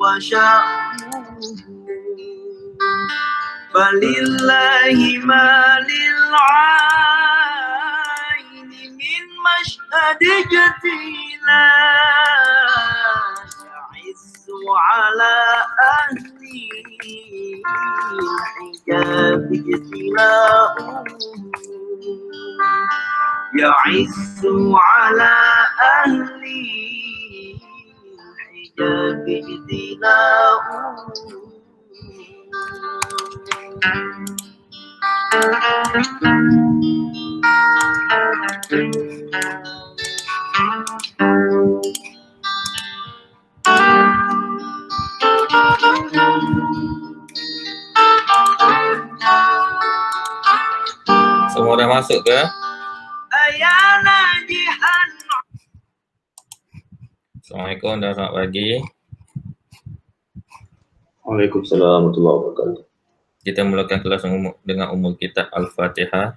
وشأنه فلله ما للعين من مشهد جديلا يعز على أهل الحجاب اجتلاؤه يعز على أهل الحجاب اجتلاؤه. Semua dah masuk ke? Assalamualaikum dan selamat pagi. Waalaikumsalam warahmatullahi wabarakatuh. Kita mulakan kelas dengan umul kitab Al-Fatihah.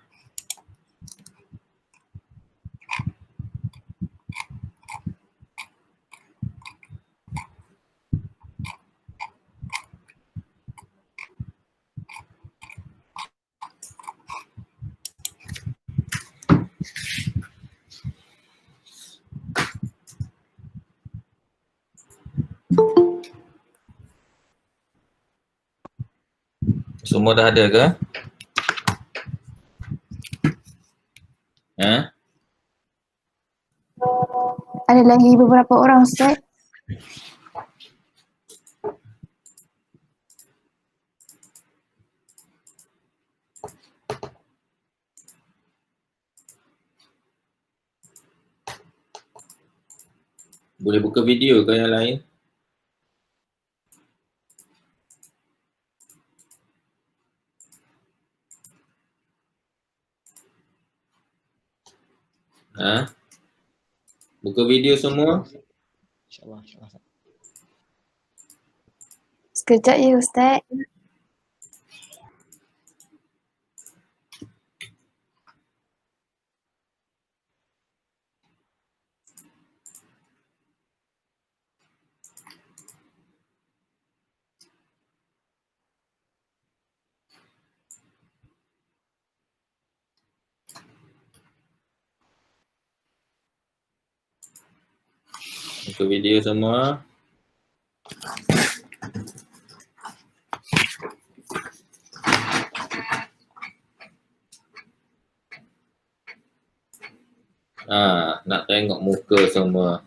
Semua dah ada ke? Ha? Ada lagi beberapa orang, Ustaz. Boleh buka video ke yang lain? Ha? Buka video semua? InsyaAllah. Sekejap ya, Ustaz. Buka video semua. Nak tengok muka semua.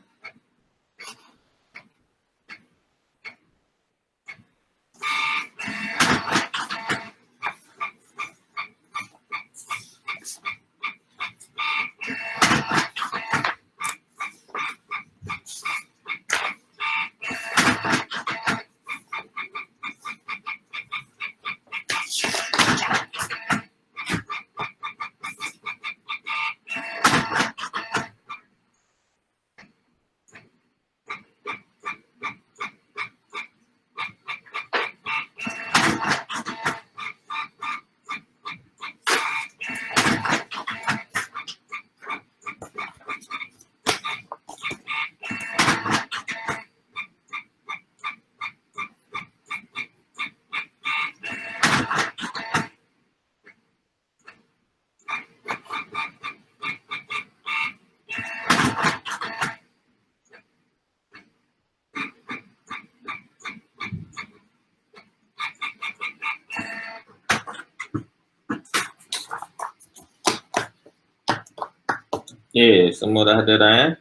Okay, semua dah ada dah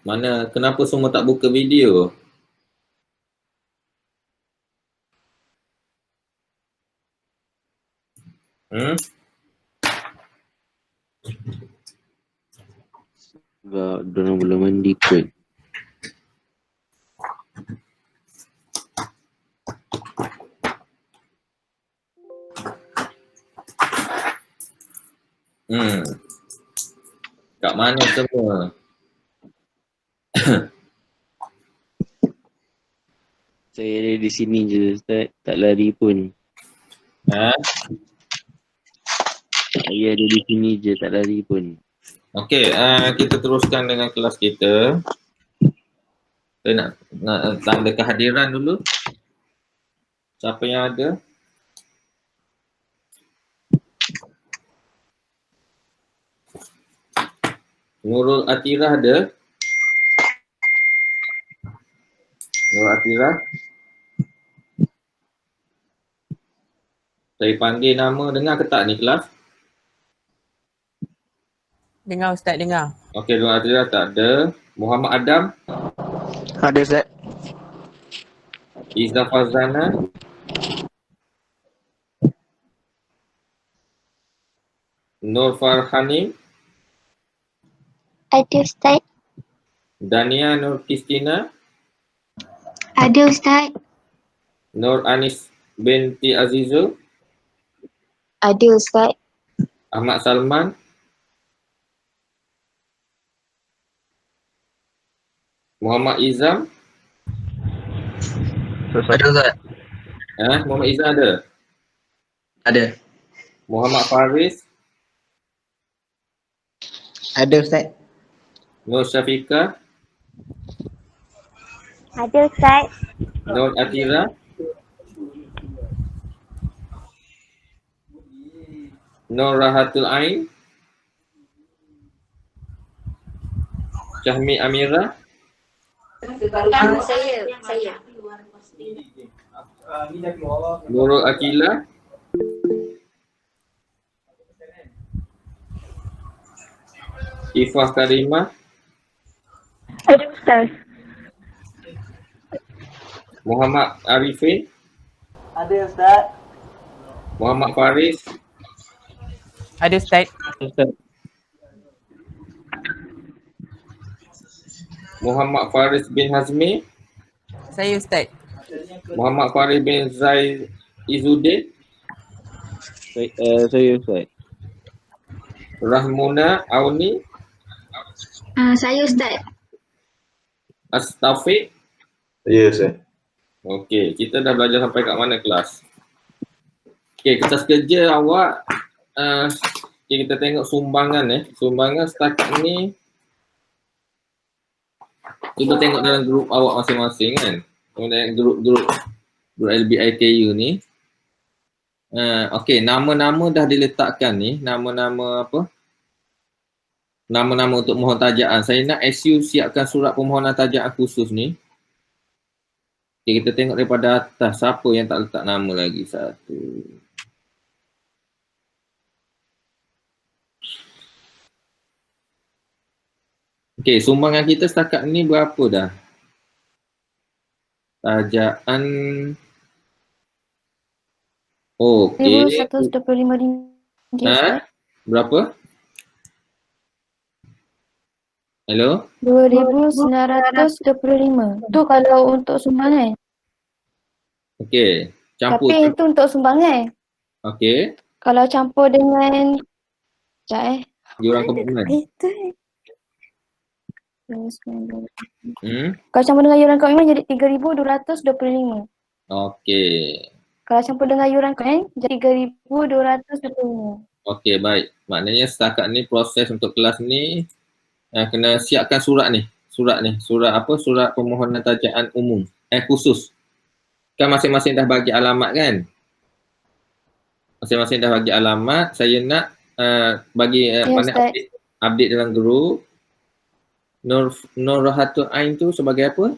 Mana, kenapa semua tak buka video? Sebab diorang belum mandi kot. Kat mana semua? Saya ada di sini je, Ustaz. Tak lari pun. Ha? Saya ada di sini je, tak lari pun. Okey, kita teruskan dengan kelas kita. Saya nak tanda kehadiran dulu. Siapa yang ada? Nurul Atirah ada? Nurul Atirah? Saya panggil nama, dengar ke tak ni kelas? Dengar Ustaz, dengar. Okey, Nurul Atirah tak ada. Muhammad Adam? Ada Ustaz. Izzah Fazana? Nur Farhani? Ada Ustaz. Dania Nur Kristina? Ada Ustaz. Nur Anis binti Azizul? Ada Ustaz. Ahmad Salman? Muhammad Izam? Ada Ustaz. Muhammad Izam ada? Ada. Muhammad Faris? Ada Ustaz. Nur Syafiqah? Ada Ustaz. Nur Atira? Nur Rahatul Ain? Syahmi Amira? Saya. Nurul Akila? Ifah Karimah? Ada Ustaz. Muhammad Arifin? Ada Ustaz. Muhammad Faris? Ada Ustaz. Muhammad Faris bin Hazmi? Saya Ustaz. Muhammad Faris bin Zaid Izuddin? Saya Ustaz. Rahmuna Auni? Saya Ustaz. Astafiq? Ya, Ustaz. Okey, kita dah belajar sampai kat mana kelas? Okey, kertas kerja awak. Okay, kita tengok sumbangan Sumbangan setakat ni. Cuba tengok dalam grup awak masing-masing kan. Dalam grup LBIKU ni. Okey, nama-nama dah diletakkan ni. Nama-nama apa? Nama-nama untuk mohon tajaan. Saya nak SU siapkan surat permohonan tajaan khusus ni. Okay, kita tengok daripada atas. Siapa yang tak letak nama lagi? Satu. Okey, sumbangan kita setakat ni berapa dah? Tajaan. Okey. RM125 Ustaz. Berapa? Hello? 2,925. Tu kalau untuk sumbangan. Okey. Campur. Tapi itu untuk sumbangan. Okey. Kalau campur dengan Yuran komitmen. Itu. Hmm? Kalau campur dengan yuran komitmen jadi 3,225. Okey. Kalau campur dengan yuran komitmen jadi 3,225. Okey, baik. Maknanya setakat ni proses untuk kelas ni kena siapkan surat ni. Surat apa? Surat permohonan tajaan umum. Khusus. Kan masing-masing dah bagi alamat kan? Masing-masing dah bagi alamat. Saya nak bagi update dalam grup. Nur Rahatul Ain tu sebagai apa?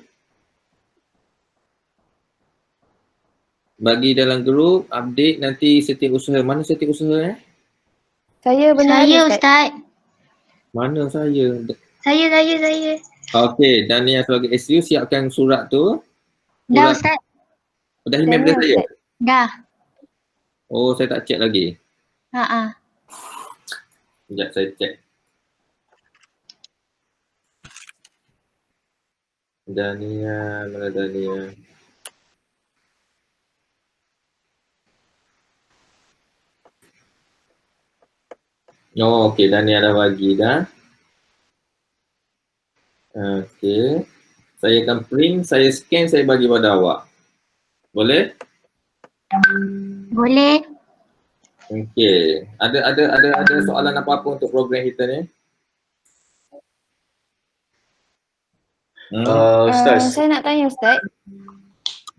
Bagi dalam grup, update nanti setiausaha. Mana setiausaha Saya benar Ustaz. Mana saya? Saya. Okey, dan yang sebagai SU siapkan surat tu. Dah Ustaz. Dah email dah saya? Dah. Oh, saya tak check lagi. Ha. Sekejap saya check. Dania, mana Dania? Oh, okey, Dania dah bagi dah. Okey. Saya akan print, saya scan, saya bagi pada awak. Boleh? Boleh. Okey. Ada soalan apa-apa untuk program kita ni? Ustaz. Saya nak tanya Ustaz.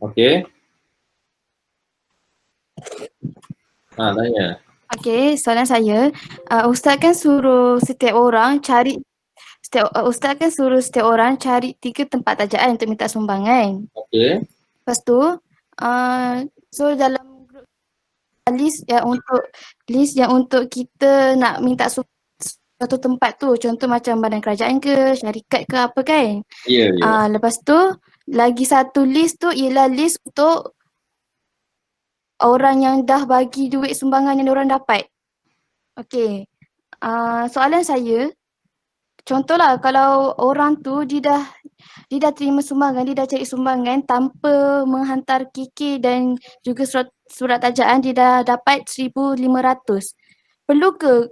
Okey. Tanya. Okey, soalan saya. Ustaz kan suruh setiap orang cari Ustaz kan suruh setiap orang cari 3 tempat tajaan untuk minta sumbangan. Okey. Lepas tu, so dalam grup list yang untuk kita nak minta suatu tempat tu, contoh macam badan kerajaan ke, syarikat ke apa kan. Ya, ya. Lepas tu lagi satu list tu ialah list untuk orang yang dah bagi duit sumbangan yang diorang dapat. Okey. Soalan saya, contohlah kalau orang tu dia dah terima sumbangan, dia dah cari sumbangan tanpa menghantar KK dan juga surat tajaan, dia dah dapat 1,500. Perlu ke,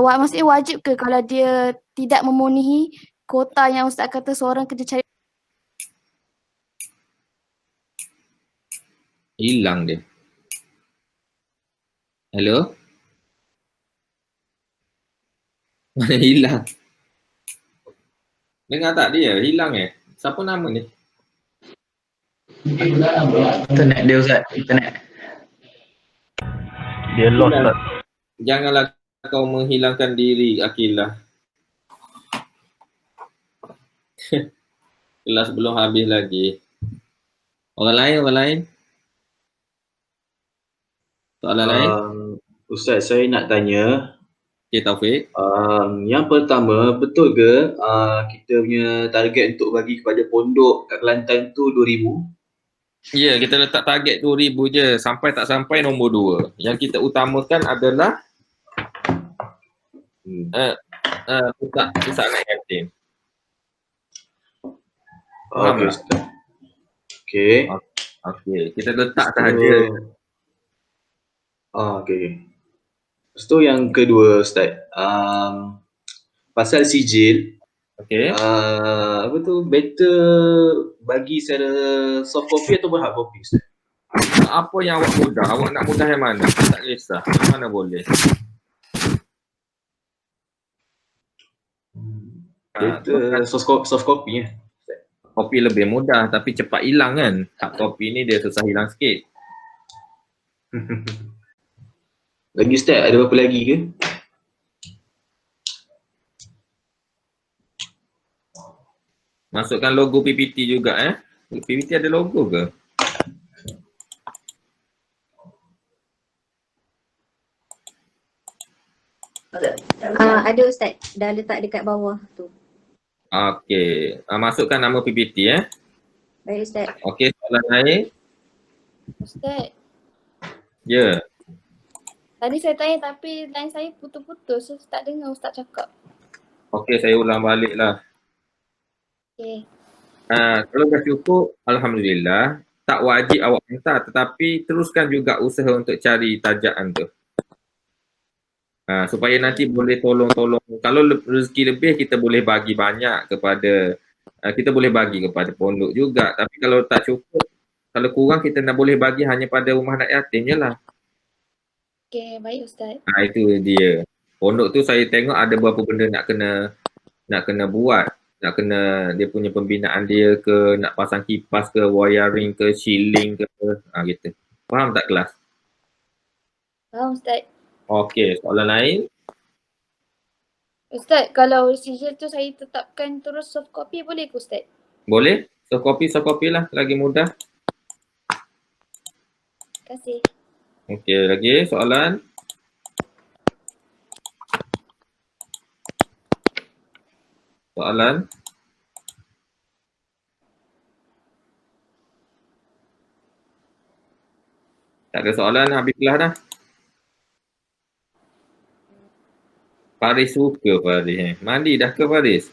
maksudnya wajib ke kalau dia tidak memenuhi kota yang Ustaz kata seorang kena cari? Hilang dia. Hello? Mana hilang? Dengar tak dia? Hilang Siapa nama ni? Internet dia Ustaz. Internet. Dia lost Ustaz. Janganlah kau menghilangkan diri, Akilah. Kelas belum habis lagi. Orang lain? Soalan lain? Ustaz, saya nak tanya. Okay, Taufik. Yang pertama, betul ke kita punya target untuk bagi kepada pondok kat Kelantan tu 2,000? Ya, kita letak target 2,000 je. Sampai tak sampai nombor 2. Yang kita utamakan adalah pusat anak yatim. Okey Ustaz. Okey. Okey, kita letak sahaja. Okey. Lepas tu yang kedua Ustaz, pasal sijil, Okey. apa tu, better bagi secara soft copy atau hard copy Ustaz? Apa yang awak mudah? Awak nak mudah yang mana? Tak kisah. Yang mana boleh. Better soft copy Kopi lebih mudah tapi cepat hilang kan. Hard copy ni dia susah hilang sikit. Lagi Ustaz, ada berapa lagi ke? Masukkan logo PPT juga PPT ada logo ke? Ada Ustaz, dah letak dekat bawah tu. Okey. Masukkan nama PPT Baik Ustaz. Okey, soalan lain? Ustaz, Ya. tadi saya tanya tapi line saya putus-putus, so tak dengar Ustaz cakap. Okey, saya ulang balik lah. Okey. Kalau dah cukup, Alhamdulillah. Tak wajib awak minta tetapi teruskan juga usaha untuk cari tajaan tu. Supaya nanti boleh tolong-tolong. Kalau rezeki lebih kita boleh bagi banyak kepada kita boleh bagi kepada pondok juga. Tapi kalau tak cukup, kalau kurang kita nak boleh bagi hanya pada rumah anak yatim je lah. Okey, baik Ustaz. Itu dia. Pondok tu saya tengok ada beberapa benda nak kena buat. Nak kena dia punya pembinaan dia ke, nak pasang kipas ke, wiring ke, shielding ke, gitu. Faham tak kelas? Faham Ustaz. Okey, soalan lain? Ustaz, kalau sijil tu saya tetapkan terus soft copy boleh ke Ustaz? Boleh? Soft copy lah, lagi mudah. Terima kasih. Okey, lagi soalan? Soalan? Tak ada soalan, habis kelas dah. Faris suka Faris. Mandi dah ke Faris?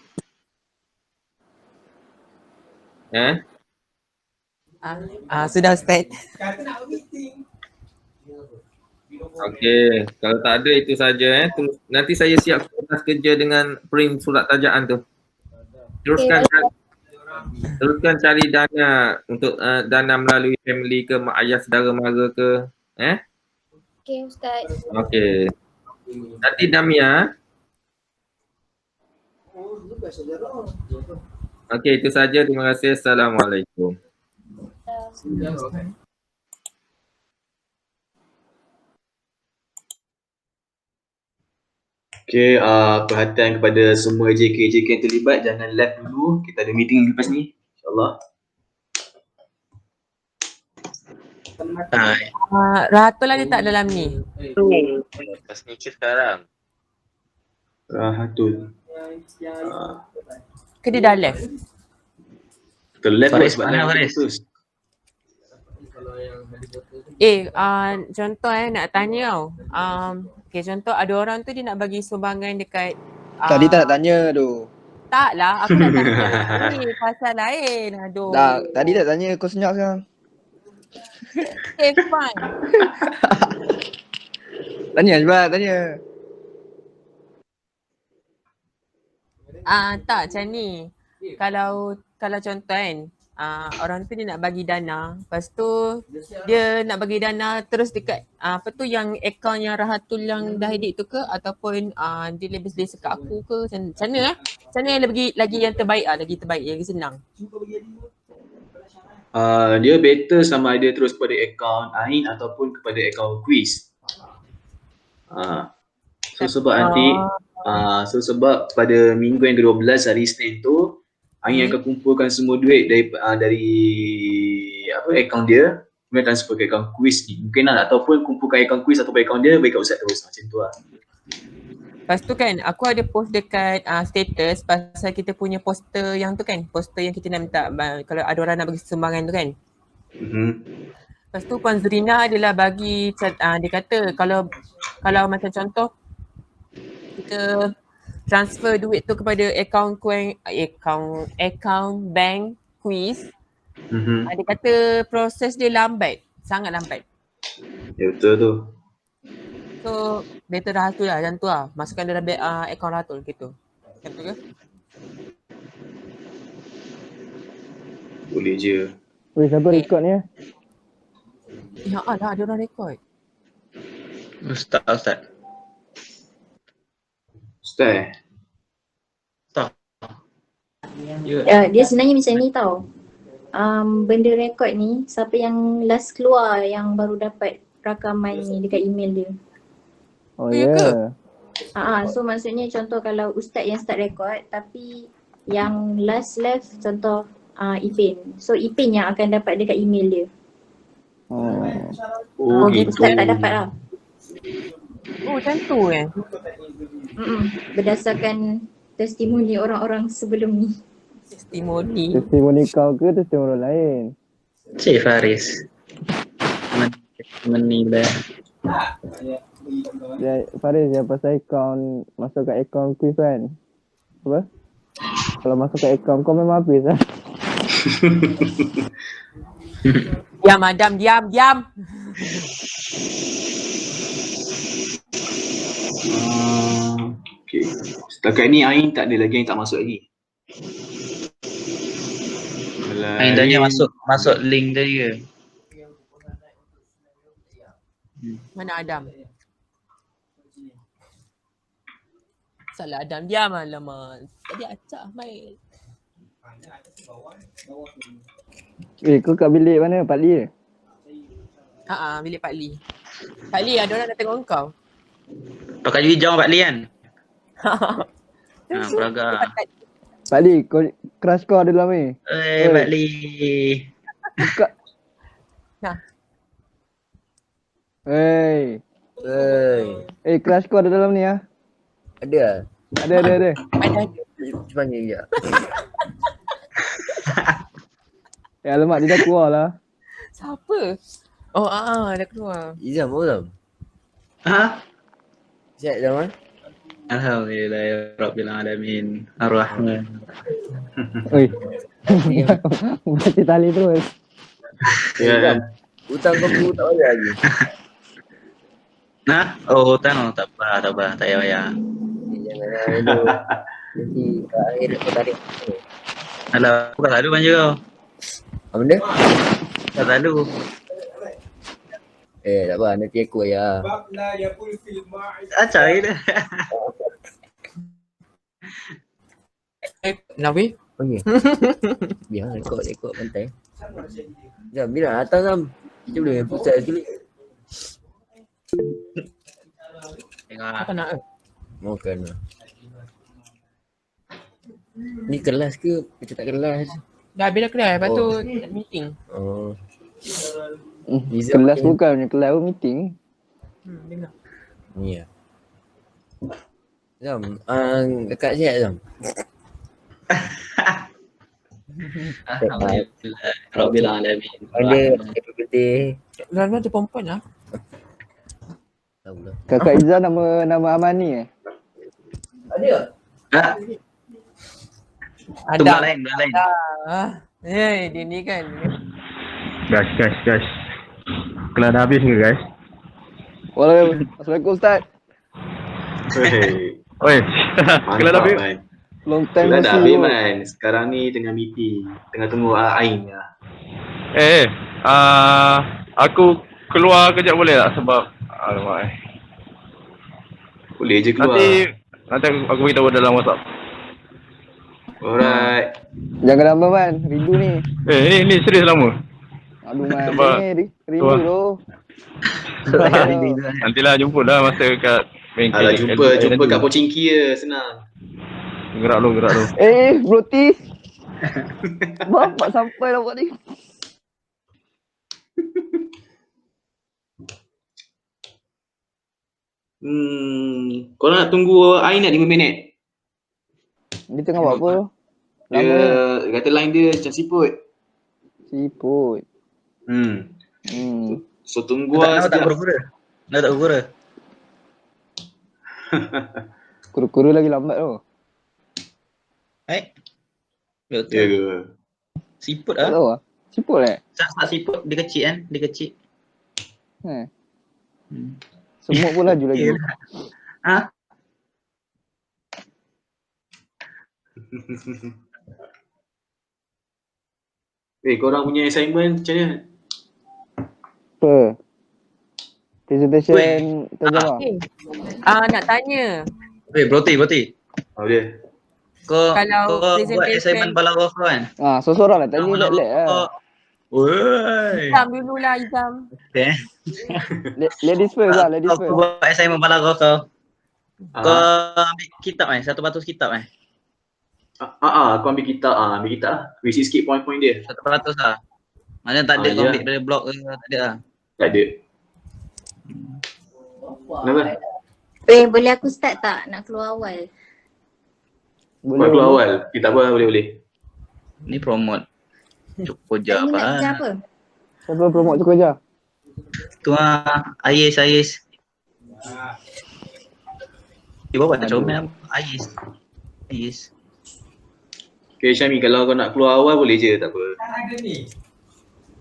Sudah Ustaz. Okey, kalau tak ada itu saja Terus, nanti saya siap kertas kerja dengan print surat tajaan tu. Teruskan cari dana untuk dana melalui family ke, mak ayah, saudara mara ke. Okey Ustaz. Okey. Nanti Damia Okey, itu saja. Terima kasih. Assalamualaikum. Okay, perhatian kepada semua JK yang terlibat, jangan left dulu. Kita ada meeting lepas ni, insyaAllah. Ratul ada tak dalam ni? Lepas ni sekarang. Rahatul. Ke dia dah left? Kalau left Faris, sebab mana line Faris? putus. Contoh nak tanya tau. Okay, contoh ada orang tu dia nak bagi sumbangan dekat Tadi tak nak tanya tu. tak lah, aku nak tanya ni pasal lain. Aduh. Tak, tadi tak tanya, kau senyap sekarang. Okay, fine. Tanya cepat, tanya. Tak macam ni. Kalau contoh kan, orang tu dia nak bagi dana, lepas tu dia nak bagi dana terus dekat yang akaun yang Rahatul yang dah edit tu ke, ataupun dia lebih dekat aku ke, macam mana Macam mana yang lagi yang terbaik lagi terbaik, lagi senang. Dia better sama ada terus kepada akaun Ain ataupun kepada akaun quiz. Sebab nanti sebab pada minggu yang ke-12 hari Isnin tu Ain akan kumpulkan semua duit dari akaun dia, kemudian transfer ke akaun quiz ni. Mungkin ataupun kumpulkan akaun quiz ataupun akaun dia bagi kat Ustaz terus, macam tu lah. Lepas tu kan aku ada post dekat status pasal kita punya poster yang tu kan, poster yang kita nak minta kalau ada orang nak bagi sumbangan tu kan. Lepas tu Puan Zurina adalah bagi dia kata kalau macam contoh kita transfer duit tu kepada akaun bank quiz, dia kata proses dia lambat, sangat lambat. Ya betul tu. So better Rahatul lah, macam tu lah. Masukkan dalam akaun Rahatul gitu. Macam tu ke? Boleh je. Weh, siapa rekod ni? Ya Allah, ada orang rekod. Ustaz. Ustaz. Dia sebenarnya macam ni tau. Benda rekod ni, siapa yang last keluar yang baru dapat rakaman ni dekat email dia. Oh ya. So maksudnya contoh kalau ustaz yang start rekod tapi yang last left contoh Ipin. So Ipin yang akan dapat dekat email dia. Gitu. Ustaz tak dapat lah. Oh macam tu kan? Berdasarkan testimoni orang-orang sebelum ni. Testimoni kau ke testimoni orang lain? Cik Faris. Menilai. Ya, Faris yang pasal akaun, masuk kat akaun quiz kan? Apa? Kalau masuk kat akaun kau memang habis lah. Diam Adam, diam. Okay. Setakat ni Ain tak ada lagi yang tak masuk lagi. Ain tanya masuk link tadi ke? Mana Adam? Salah Adam, diam alamak. Tadi acak main. Kau kat bilik mana? Pak Lee? Bilik Pak Lee. Pak Lee, ada orang nak tengok kau. Pakai hijau Pak Lee kan? Peraga. Pak Lee, crush kau ada dalam ni? Pak Lee. Buka. Nah. Crush kau ada dalam ni ah? Ada. Ada. Panggil je. Alamak, dia dah keluar lah. Siapa? Oh, dah keluar. Izam, Izam. Siap Zaman? Alhamdulillah Rabbil Alamin Ar-Rahman. Oi. Baca tali terus. Ya. Hutang kau tak bayar lagi. Hutang tak apa, tak payah. Jangan dulu. Nanti akhir kau tarik. Alah, bukan selalu manja kau. Apa benda? Tak selalu. Tak apa, nanti aku bayar. Acak je dah. Nabi, Oh ya. Biar rekod pantai. Jom bila datang Sam. Kita boleh main futsal sekali. Apa nak? Makan lah. Ni kelas ke? Kita tak kelas. Dah habis dah kelas, lepas tu Oh. meeting. Oh. Kelas bukan kelas meeting. Dengar. Ya. Zam, dekat siap Zam. Alhamdulillah. Rabbil alamin. Ada happy birthday. Lalu ada perempuan lah. Tahu lah. Kakak Izzah nama Amani Ada? Tu mak lain, mak lain. Dia ni kan. Guys. Kelas dah habis ke guys? Assalamualaikum Ustaz. Oi, kelas dah habis. Long time Kelas no dah see habis you. man. Sekarang ni tengah meeting. Tengah tunggu Ain lah. Aku keluar kejap boleh tak sebab alamak Boleh je keluar. Nanti aku beritahu dalam WhatsApp. Alright. Jangan lama man, rindu ni. Ni serius lama. Aduh man, Sebab ni rindu tu. Nantilah jumpa lah masa kat bengkel. Alah jumpa kat Pochinki je, senang. Gerak lu. Broti. Bapak sampai lah buat ni. Korang nak tunggu Ain nak 5 minit? Dia tengah buat apa? Dia kata line dia macam siput. So tunggu lah Tak kura-kura. Kura-kura lagi lambat tu. Betul. Ya ke? Siput Tak tahu lah. Siput Sak siput dia kecil kan? Dia kecil. Semut pun laju lagi. Korang punya assignment macam mana? Apa? Presentation terjemah. Nak tanya. Broti. Oh dia. Kau Kalau buat presentation- assignment balaghah kau kan? Seorang lah tanya lek-lek lah. Woi. Izam dululah Izam. Okay. Ladies first lah, ladies Kau first. buat assignment balaghah kau. Kau ambil kitab satu batus kitab Aku ambil kitab lah. Mesti skip point-point dia. 100 lah. Maknanya tak ada kau ambil dari blog ke tak ada lah. Tak ada. Kenapa? Boleh aku start tak nak keluar awal? Buat keluar awal. Kita apa boleh. Ni promote. Cukup je Ni nak kerja apa. apa? Siapa promote tu kerja? Tu Ais. Bawa comel Ais. Okay Syami, kalau kau nak keluar awal boleh je, tak apa. Ada ni.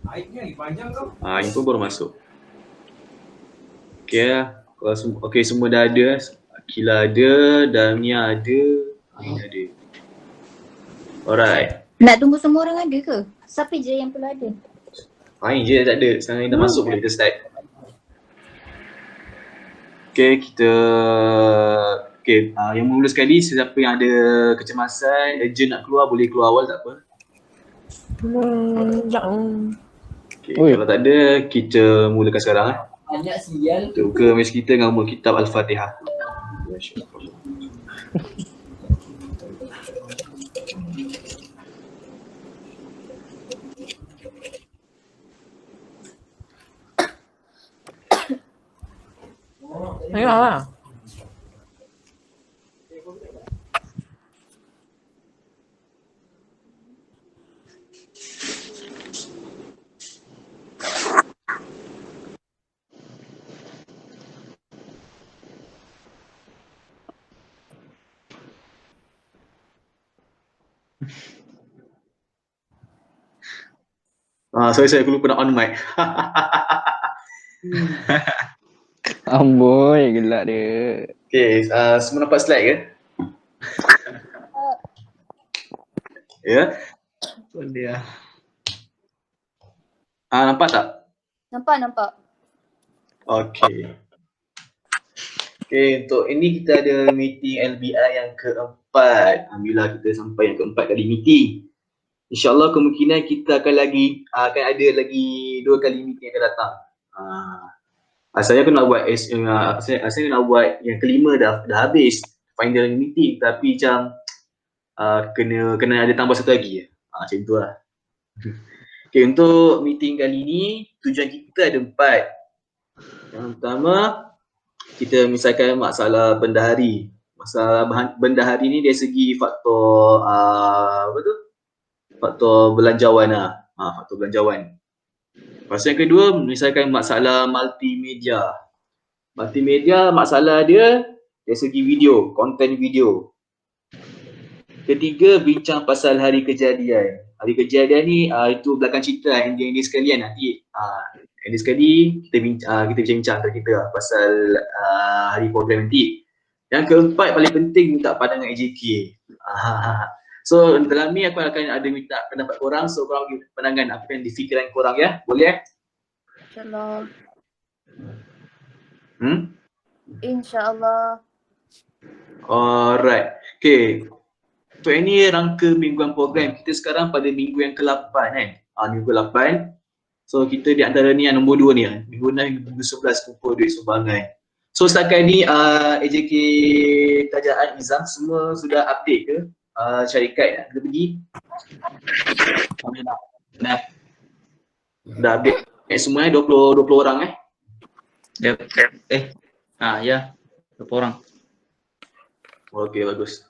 Aibnya lagi panjang kau. Ini pun baru masuk. Okay lah. Okay, semua dah ada. Akila ada, Damia ada, Ain ada. Alright. Nak tunggu semua orang ada ke? Siapa je yang perlu ada? Ain je tak ada. Sekarang Ain dah masuk, boleh kita start. Okay, yang mula sekali, siapa yang ada kecemasan, urgent nak keluar, boleh keluar awal, tak apa. Okay, kalau tak ada, kita mulakan sekarang. Banyak sial. Kita buka mes kita dengan umur kitab Al-Fatihah. Ayolah. Sorry, aku lupa nak on mic. Amboi, gelak dia. Okay, semua nampak slide ke? Ya? Boleh lah. Nampak tak? Nampak. Okay. Okay, untuk ini kita ada meeting LBI yang keempat. Alhamdulillah kita sampai yang keempat kali meeting. InsyaAllah kemungkinan kita akan ada lagi 2 kali meeting yang akan datang. Asalnya aku nak buat asalnya nak buat yang kelima dah habis final meeting, tapi macam kena ada tambah satu lagi. Macam tu lah. Okay, untuk meeting kali ni tujuan kita ada 4. Yang pertama, kita misalkan masalah bendahari. Masalah bendahari ni dari segi faktor faktor belanjawan lah. Faktor belanjawan. Lepas yang kedua, misalkan masalah multimedia. Multimedia masalah dia dari segi video, konten video. Ketiga, bincang pasal hari kejadian. Hari kejadian ni itu belakang cerita yang sekalian nanti. Ini sekali kita bincang antara kita pasal hari program nanti. Yang keempat paling penting, minta pandangan AJK. So dalam ni aku akan ada minta pendapat korang, so korang bagi pandangan apa yang difikiran korang ya. Boleh? InsyaAllah. InsyaAllah. Alright. Okay. Untuk ini rangka mingguan program. Kita sekarang pada minggu yang ke-8 kan. Minggu 8. So kita di antara ni yang nombor 2 ni minggu 6 minggu 11 kumpul duit sumbangan. So setakat ni AJK Tajaan Izam semua sudah update ke? Syarikat kita pergi. Dah update semua 20 orang Ya. Ya. 20 orang. Okey, bagus.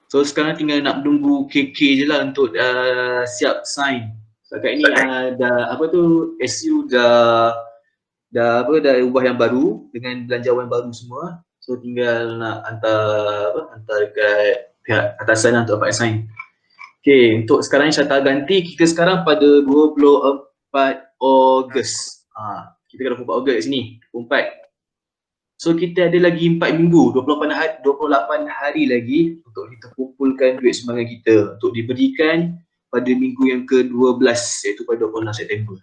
So sekarang tinggal nak menunggu KK je lah untuk siap sign. Setakat ni SU dah ubah yang baru dengan belanjawan baru semua. So tinggal nak hantar dekat pihak atasan untuk dapat sign. Okay, untuk sekarang syarta ganti kita sekarang pada 24 Ogos. Kita kena 24 Ogos kat sini, 24. So kita ada lagi 4 minggu, 28 hari lagi untuk kita kumpulkan duit sumbangan kita untuk diberikan pada minggu yang ke-12 iaitu pada 26 September.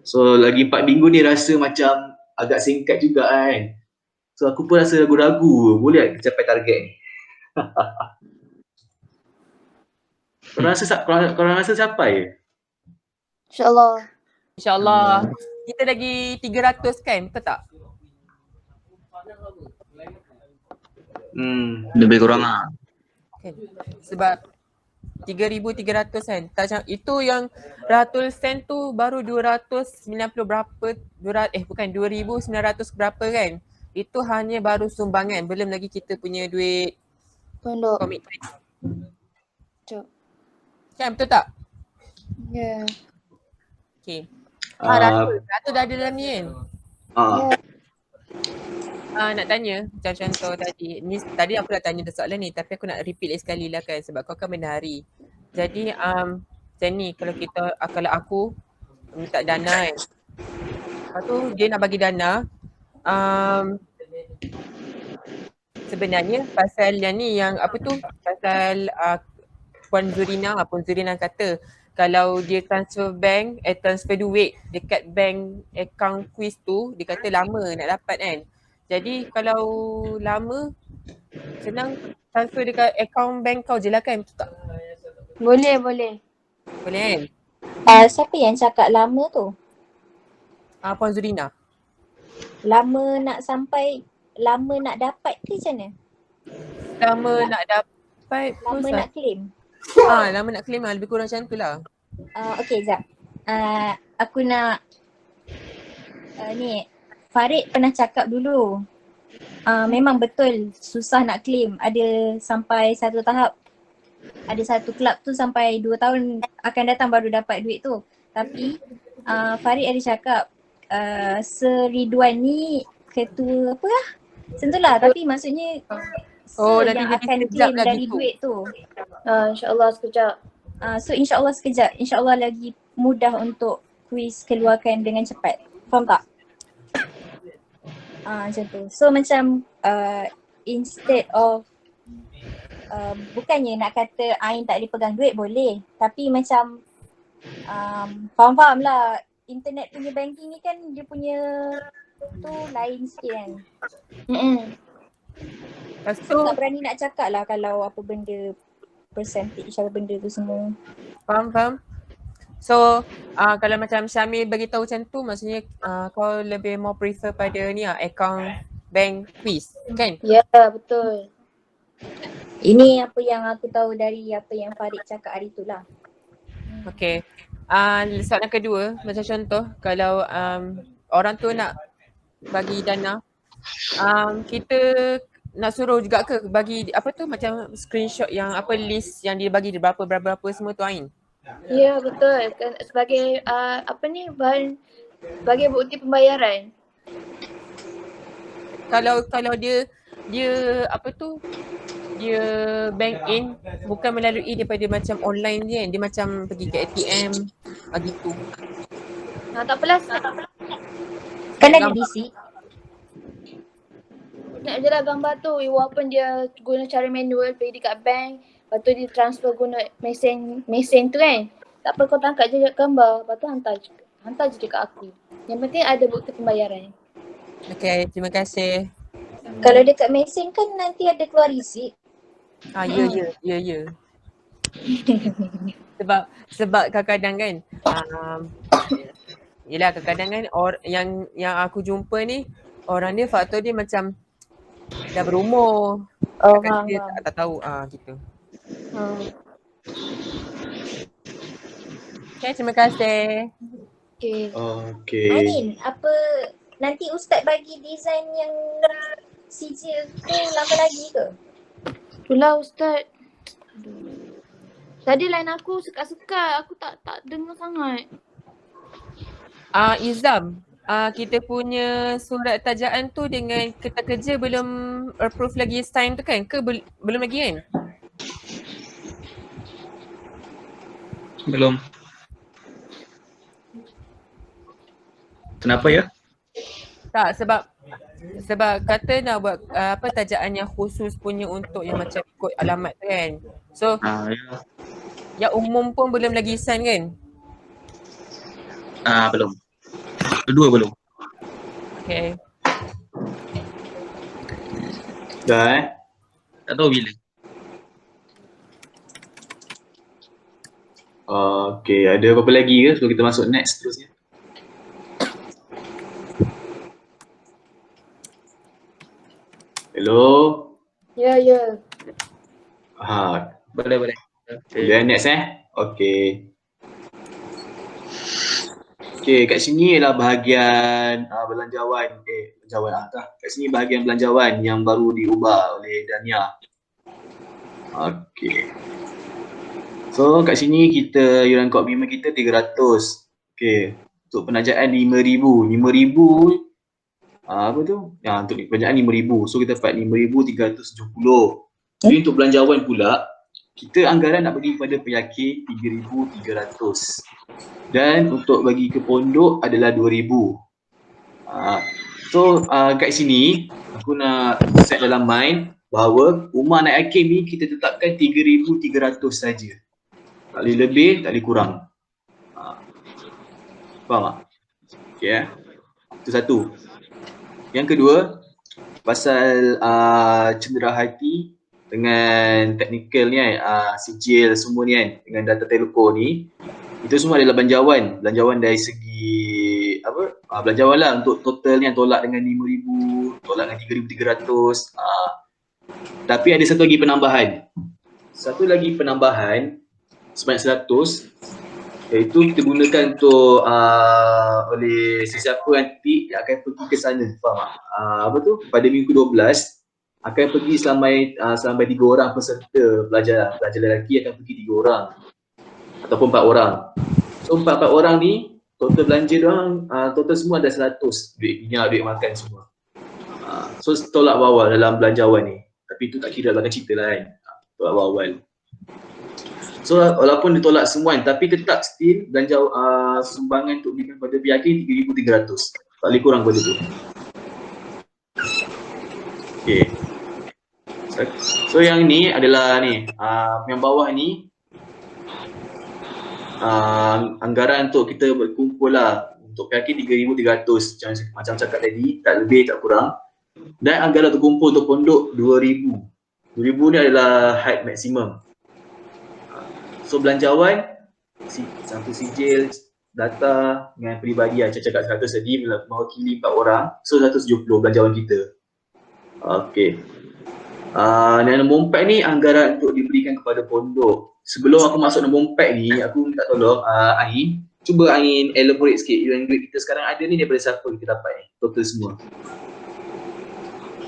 So lagi 4 minggu ni rasa macam agak singkat juga kan. So aku pun rasa ragu-ragu boleh tak capai target ni. Korang rasa capai? InsyaAllah. InsyaAllah. Kita lagi 300 kan, betul tak? Lebih kurang lah. Okay. Sebab 3,300 kan. Itu yang Ratul Sen tu baru 290 berapa, 2,900 berapa kan. Itu hanya baru sumbangan, belum lagi kita punya duit komitmen. Kan betul tak? Ya. Okay. Ratul dah ada dalam ni kan? Nak tanya macam contoh tadi. Ni tadi aku dah tanya soalan ni tapi aku nak repeat lagi sekali lah kan sebab kau kan bendahari. Jadi macam ni kalau aku minta dana kan. Lepas tu dia nak bagi dana. Sebenarnya pasal yang ni yang apa tu? Pasal Puan Zurina kata kalau dia transfer duit dekat bank account quiz tu dia kata lama nak dapat kan. Jadi kalau lama senang transfer dekat account bank kau je lah kan, betul tak? Boleh. Boleh kan? Siapa yang cakap lama tu? Puan Zurina. Lama nak dapat ke macam mana? Lama nak dapat Lama nak claim? Lama nak claim lah, lebih kurang macam tu lah. Okay, sekejap. Aku nak ni Farid pernah cakap dulu memang betul susah nak claim. Ada sampai satu tahap, ada satu kelab tu sampai 2 tahun akan datang baru dapat duit tu. Tapi Farid ada cakap Ridwan ni ketua apa lah macam tu lah, tapi maksudnya yang akan claim dari gitu. Duit tu InsyaAllah sekejap. So insyaAllah sekejap, insyaAllah lagi mudah untuk kuis keluarkan dengan cepat. Faham tak? Macam tu. So macam instead of bukannya nak kata Ain tak boleh pegang duit, boleh. Tapi macam faham-faham lah internet punya banking ni kan dia punya tu lain sikit kan. Lepas tu Tak berani nak cakap lah kalau apa benda percentage apa benda tu semua. faham. So kalau macam Syamil beritahu macam tu, maksudnya kau lebih more prefer pada ni lah, account bank quiz kan? Ya, betul. Ini apa yang aku tahu dari apa yang Farid cakap hari tu lah. Okay. Soalan kedua, macam contoh kalau orang tu nak bagi dana, kita nak suruh juga ke bagi apa tu macam screenshot yang apa list yang dia bagi berapa semua tu Ain? Ya, betul. Sebagai apa ni, bahan sebagai bukti pembayaran. Kalau dia apa tu, dia bank in bukan melalui daripada macam online je kan, dia macam pergi ke ATM gitu. Tak apalah. Kan ada DC. Nak je lah gambar tu, walaupun dia guna cara manual pergi dekat bank, lepas tu dia transfer guna mesin tu kan. Tak apa, kau tangkap je gambar, lepas tu hantar je dekat aku. Yang penting ada bukti pembayaran. Okay, terima kasih. Kalau dekat mesin kan nanti ada keluar receipt. Ya. Sebab kadang-kadang kan yelah kadang-kadang kan yang aku jumpa ni orang dia faktor dia macam dah berumur. Dia tak tahu gitu. Okay, terima kasih. Okay. Ain, apa nanti Ustaz bagi design yang sijil tu lama lagi ke? Itulah Ustaz. Tadi line aku sekat-sekat, aku tak dengar sangat. Izam, kita punya surat tajaan tu dengan kerja belum approve lagi sign tu kan? Ke belum lagi kan? Belum. Kenapa ya? Tak, sebab kata nak buat apa tajaan yang khusus punya untuk yang macam ikut alamat tu kan. So yang umum pun belum lagi sign kan? Belum. Kedua belum. Okay. Dah tak tahu bila. Okay, ada apa-apa lagi ke sebelum kita masuk next terusnya? Hello? Ya. Boleh. Okay, next Okay. Okay, kat sini ialah bahagian belanjawan. Kat sini bahagian belanjawan yang baru diubah oleh Dania. Okay. So kat sini kita yuran komitmen kita 300. Okay. Untuk penajaan 5,000. 5,000 apa tu? Untuk penajaan 5,000. So kita dapat 5,370. Jadi untuk belanjawan pula, kita anggaran nak bagi kepada peyakin 3,300. Dan untuk bagi ke pondok adalah 2,000. So kat sini aku nak set dalam mind bahawa rumah naik hakim ni kita tetapkan 3,300 saja. Tak boleh lebih, tak boleh kurang. Faham tak? Okay itu satu. Yang kedua, pasal cendera hati dengan teknikal ni kan, sijil semua ni kan, dengan data telco ni, itu semua adalah belanjawan dari segi apa? Belanjawan lah untuk total ni yang tolak dengan 5,000, tolak dengan 3,300. Tapi ada satu lagi penambahan sebanyak 100, iaitu kita gunakan untuk oleh sesiapa nanti yang akan pergi ke sana. Faham tak? Apa tu? Pada minggu 12 akan pergi sampai 3 orang peserta pelajar lelaki akan pergi 3 orang ataupun 4 orang. So 4 orang ni total belanja diorang total semua ada 100, duit minyak, duit makan semua. So tolak bawah dalam belanjawan ni. Tapi itu tak kira belakang cerita lah kan. Tolak bawah. So walaupun ditolak semua kan, tapi tetap still belanja sumbangan untuk berikan pada pihak 3,300. Tak boleh kurang pada tu. Okay. So yang ni adalah ni, yang bawah ni anggaran untuk kita berkumpul lah Untuk PAK 3,300 macam cakap tadi, tak lebih tak kurang. Dan anggaran terkumpul untuk pondok 2,000. 2,000 ni adalah height maksimum. So belanjawan, satu sijil, data dengan peribadi macam cakap 100 tadi mewakili 4 orang. So 170 belanjawan kita. Okey. Dan nombor 4 ni anggaran untuk diberikan kepada pondok. Sebelum aku masuk nombor 4 ni, aku minta tolong Ain, cuba Ain elaborate sikit yang duit kita sekarang ada ni daripada siapa kita dapat ni, total semua.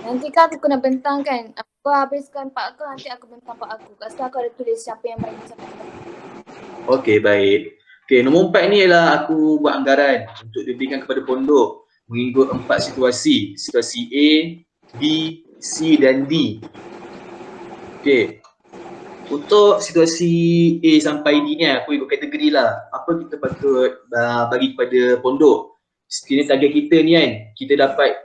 Nanti kan aku kena bentang kan. Aku habiskan part aku, nanti aku bentang part aku. Kat situ aku ada tulis siapa yang bagi siapa yang bagi. Okey, baik. Okey, nombor 4 ni ialah aku buat anggaran untuk diberikan kepada pondok mengikut 4 situasi. Situasi A, B, C dan D. Okey. Untuk situasi A sampai D ni aku ikut kategori lah. Apa kita patut bagi kepada pondok. Sekiranya target kita ni kan, kita dapat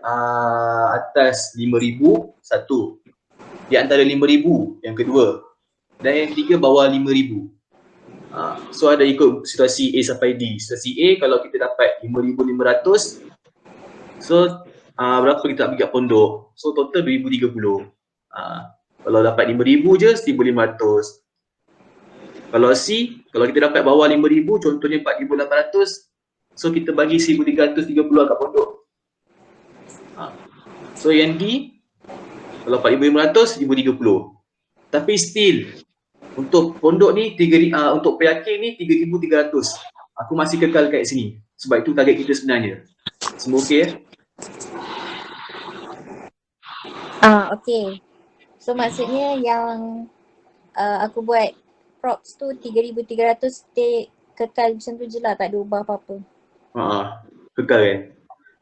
atas 5,000, satu. Di antara 5,000, yang kedua. Dan yang ketiga bawah 5,000. So ada ikut situasi A sampai D. Situasi A kalau kita dapat 5,500, so berapa kita nak bagi kat pondok? So total 2,030. Kalau dapat 5,000 je, 1,500. Kalau C, kalau kita dapat bawah 5,000, contohnya 4,800, so kita bagi 1,330 kat pondok. So yang D, kalau 4,500, 1,030. Tapi still, untuk pondok ni, untuk PAK ni 3,300. Aku masih kekal kat sini. Sebab itu target kita sebenarnya. Semua okey ya? Okay. So maksudnya yang aku buat props tu 3,300 stay kekal macam tu je lah, tak ada ubah apa-apa. Kekal kan?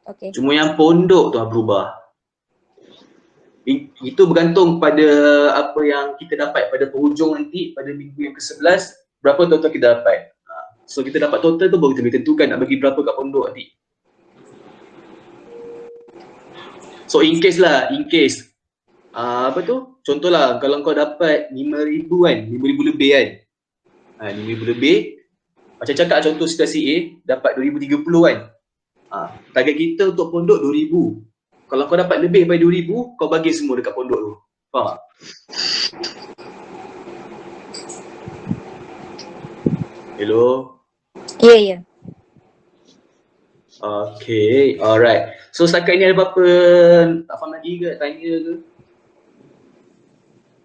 Okay. Cuma yang pondok tu berubah. Itu bergantung pada apa yang kita dapat pada penghujung nanti, pada minggu yang ke-11, berapa total kita dapat. So kita dapat total tu baru kita tentukan nak bagi berapa kat pondok nanti. So in case apa tu? Contohlah kalau kau dapat 5,000 kan, 5,000 lebih kan. 5,000 lebih. Macam cakap contoh situasi A, dapat 2,030 kan. Target kita untuk pondok 2,000. Kalau kau dapat lebih daripada 2,000, kau bagi semua dekat pondok tu. Faham tak? Hello? Ya, ya. Okay, alright. So setakat ni ada apa-apa tak faham lagi ke, tanya ke?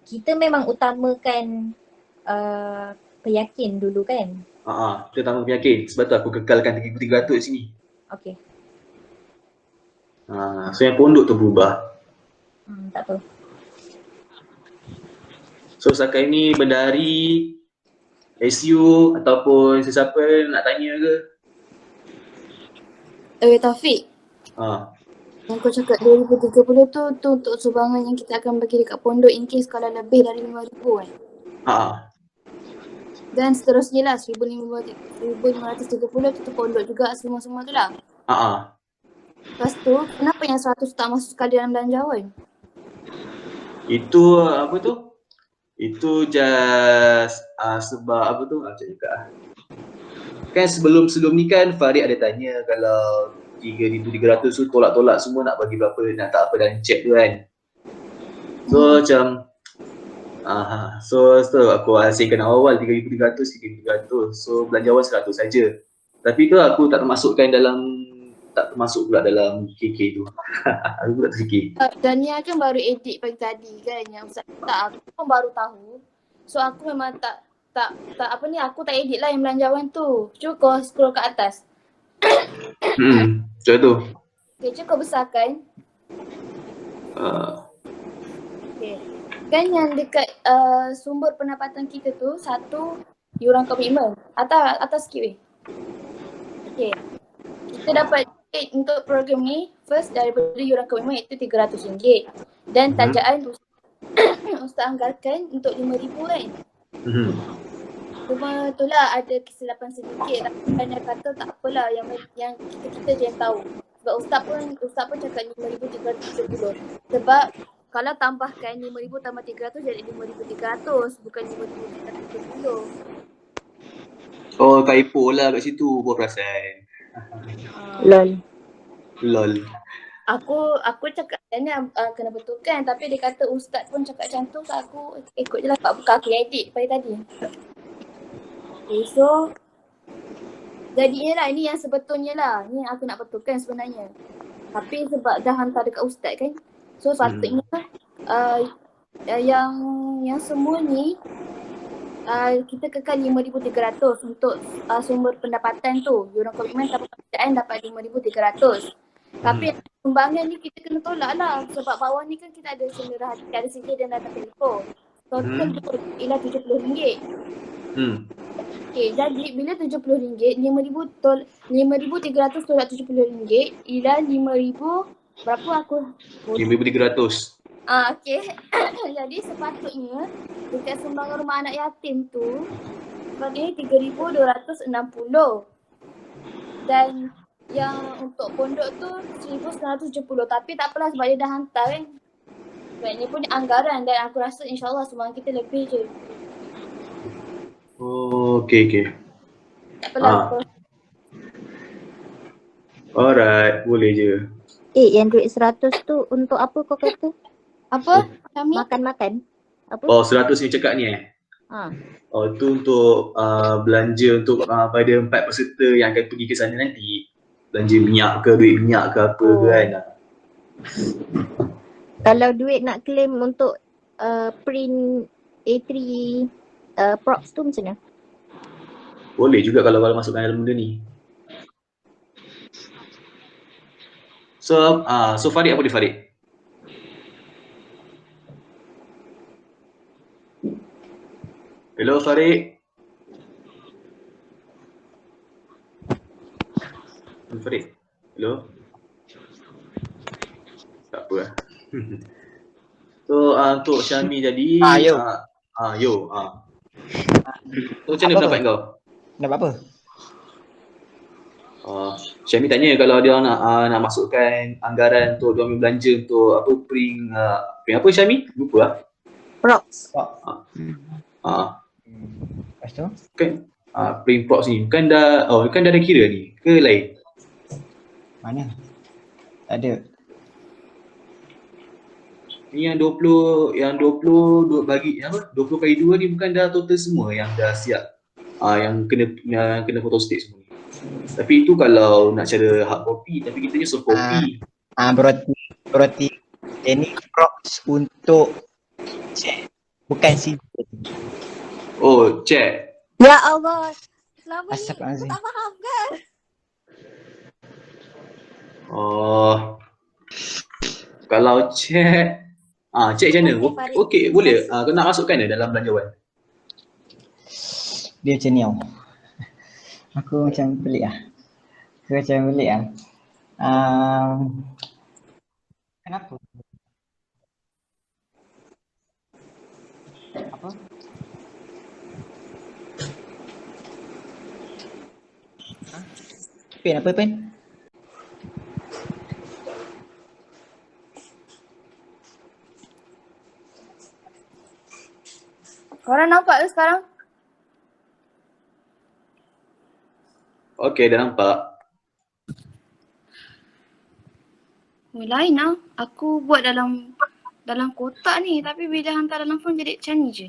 Kita memang utamakan peyakin dulu kan? Kita utamakan peyakin. Sebab tu aku kekalkan 3,300 sini. Okay. So yang pondok tu berubah. Tak apa. So setakat ni bendahari, SU ataupun sesiapa nak tanya ke? Taufik. Yang kau cakap 2030 tu untuk sumbangan yang kita akan bagi dekat pondok in case kalau lebih dari 5,000 kan? Dan seterusnya lah 1,530 tu pondok juga semua-semua tu lah. Lepas tu kenapa yang 100 tak masuk sekali dalam belanjawan? Itu apa tu? Itu just sebab apa tu? Macam cakap kan sebelum ni kan Farid ada tanya kalau 3,300 tu tolak-tolak semua nak bagi berapa, nak tak apa dalam cek tu kan. So macam so aku hasilkan awal 3,300. So belanjawan 100 saja. Tapi tu aku tak termasuk pula dalam KK tu. Aku pula terfikir. Dan ni kan baru edit pagi tadi kan, yang Ustaz tak, aku pun baru tahu. So aku memang tak aku tak edit lah yang belanjawan tu. Cuba kau scroll ke atas. Macam tu. Okay, cuba kau besarkan. Okay. Kan yang dekat sumber pendapatan kita tu, satu yuran komitmen. Atas sikit weh. Okay. Kita dapat untuk program ni first daripada yuran komitmen iaitu RM300 dan tajaan Ustaz anggarkan untuk 5,000 kan. Cuma itulah ada kesilapan sedikit, tapi dia kata tak apalah, yang kita je yang tahu. Sebab Ustaz pun cakap 5,330. Sebab kalau tambahkan 5,000 tambah 300 jadi 5,300, bukan 5,330. Oh typo lah kat situ, buat perasan. Lol. Lol. Aku cakap tanya kena betulkan, tapi dia kata ustaz pun cakap macam tu, so aku ikut je lah. Bukan aku yang edit pagi tadi. Okay, so jadinya lah ini yang sebetulnya lah. Ni aku nak betulkan sebenarnya. Tapi sebab dah hantar dekat ustaz kan. So sepatutnya yang semua ni kita kekal 5,300 untuk sumber pendapatan tu. Yuran komitmen tanpa pekerjaan dapat 5,300. Tapi sumbangan ni kita kena tolak lah sebab bawah ni kan kita ada sendera hati, ada sihir dan data telefon. Total ialah RM70. Okay, jadi bila RM70, 5,300 tolak RM70 ialah 5,000 berapa aku? 5,300. Okay. Jadi sepatutnya dekat sumbangan rumah anak yatim tu sepatutnya 3,260. Dan yang untuk pondok tu 1,970. Tapi tak apalah sebab dia dah hantar kan. Sebab ni pun anggaran dan aku rasa insyaAllah sumbangan kita lebih je. Oh, okay. Tak apalah. Alright, boleh je. Yang duit 100 tu untuk apa kau kata? Apa? Kami? Makan-makan? Apa? Oh, 100 ni cakap ni Oh, tu untuk belanja untuk pada 4 peserta yang akan pergi ke sana nanti. Belanja minyak ke, duit minyak ke apa kan. Kalau duit nak claim untuk print A3 props tu macam mana? Boleh juga kalau masukkan dalam benda ni. So Farid apa dia Farid? Hello Farid. Farid. Hello. Tak apa lah. So untuk Syami jadi yo. So macam mana pendapat kau? Dapat apa? Syami tanya kalau dia nak masukkan anggaran untuk dia ambil belanja untuk apa print apa Syami? Lupa lah. Props. Lepas tu? Kan print props ni kan dah ada kira ni ke lain? Mana? Tak ada. Ni yang 20 bagi apa? 20 kali 2 ni bukan dah total semua yang dah siap. Yang kena photo state semua ni. Tapi itu kalau nak cara hard copy, tapi kita ni soft copy. Berarti ini props untuk check, bukan CD. Oh, check. Ya Allah. Selama ni tak faham kan? Oh. Kalau check check macam mana? Okey, boleh. Kau nak masukkan dalam belanjawan? Dia macam ni tau. Aku macam pelik lah. Kenapa? Apa? Pen apa pen? Korang nampak ke sekarang? Okey, dah nampak. Lain lah. Aku buat dalam kotak ni tapi bila hantar dalam phone jadi macam ni je.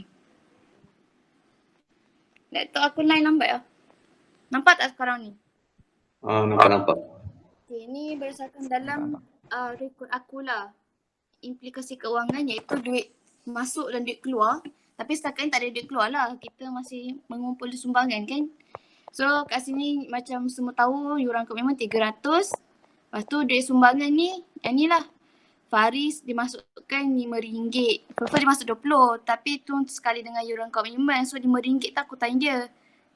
Laptop aku lain lambat lah. Nampak tak sekarang ni? Nampak. Okay, ni berdasarkan dalam rekod aku lah. Implikasi keuangan iaitu duit masuk dan duit keluar. Tapi setakat ni tak ada duit keluar lah. Kita masih mengumpul sumbangan kan. So kat sini macam semua tahu yuran komitmen 300. Lepas tu duit sumbangan ni, yang ni lah. Faris dimasukkan RM5. Total dia masuk 20. Tapi tu sekali dengan yuran komitmen. So RM5 tu aku tanya dia.